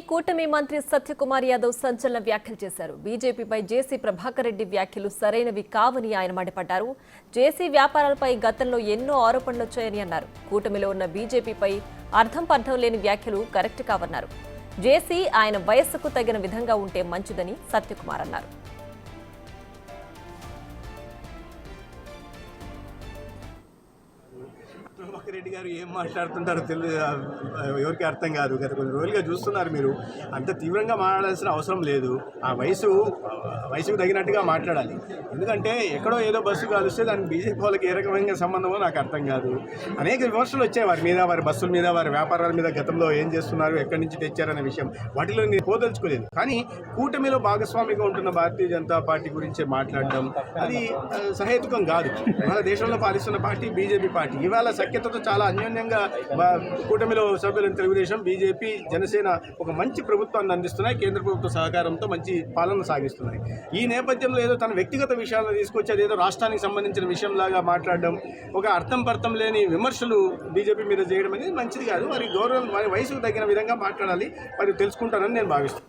కూటమి మంత్రి సత్యకుమార్ యాదవ్ సంచలన వ్యాఖ్యలు చేశారు. బీజేపీపై జేసీ ప్రభాకర్ రెడ్డి వ్యాఖ్యలు సరైనవి కావని ఆయన మండిపడ్డారు. జేసీ వ్యాపారాలపై గతంలో ఎన్నో ఆరోపణలు వచ్చాయని అన్నారు. కూటమిలో ఉన్న బీజేపీపై అర్థం పర్థం లేని వ్యాఖ్యలు కరెక్ట్ కావన్నారు. జేసీ ఆయన వయస్సుకు తగిన విధంగా ఉంటే మంచిదని సత్యకుమార్ అన్నారు. ప్రభాకర్ రెడ్డి గారు ఏం మాట్లాడుతుంటారో ఎవరికి అర్థం కాదు. గత కొన్ని రోజులుగా చూస్తున్నారు మీరు. అంత తీవ్రంగా మాట్లాడాల్సిన అవసరం లేదు. ఆ వయసుకు తగినట్టుగా మాట్లాడాలి. ఎందుకంటే ఎక్కడో ఏదో బస్సు కాలుస్తే దానికి బీజేపీ వాళ్ళకి ఏ రకమైన సంబంధమో నాకు అర్థం కాదు. అనేక విమర్శలు వచ్చాయి వారి మీద, వారి బస్సుల మీద, వారి వ్యాపారాల మీద. గతంలో ఏం చేస్తున్నారు, ఎక్కడి నుంచి తెచ్చారనే విషయం వాటిలో నేను పోదలుచుకోలేదు. కానీ కూటమిలో భాగస్వామిగా ఉంటున్న భారతీయ జనతా పార్టీ గురించి మాట్లాడడం అది సహేతుకం కాదు. మన దేశంలో పాలిస్తున్న పార్టీ బీజేపీ పార్టీ. ఇవాళ సఖ్యతతో చాలా అన్యోన్యంగా కూటమిలో సభ్యులను తెలుగుదేశం, బీజేపీ, జనసేన ఒక మంచి ప్రభుత్వాన్ని అందిస్తున్నాయి. కేంద్ర ప్రభుత్వ సహకారంతో మంచి పాలన సాగిస్తున్నాయి. ఈ నేపథ్యంలో ఏదో తన వ్యక్తిగత విషయాలను తీసుకొచ్చి అదేదో రాష్ట్రానికి సంబంధించిన విషయంలాగా మాట్లాడడం, ఒక అర్థం పర్థం లేని విమర్శలు బీజేపీ మీద చేయడం అనేది మంచిది కాదు. వారి గౌరవం, వారి వయసుకు తగిన విధంగా మాట్లాడాలి. వారు తెలుసుకుంటారని నేను భావిస్తున్నాను.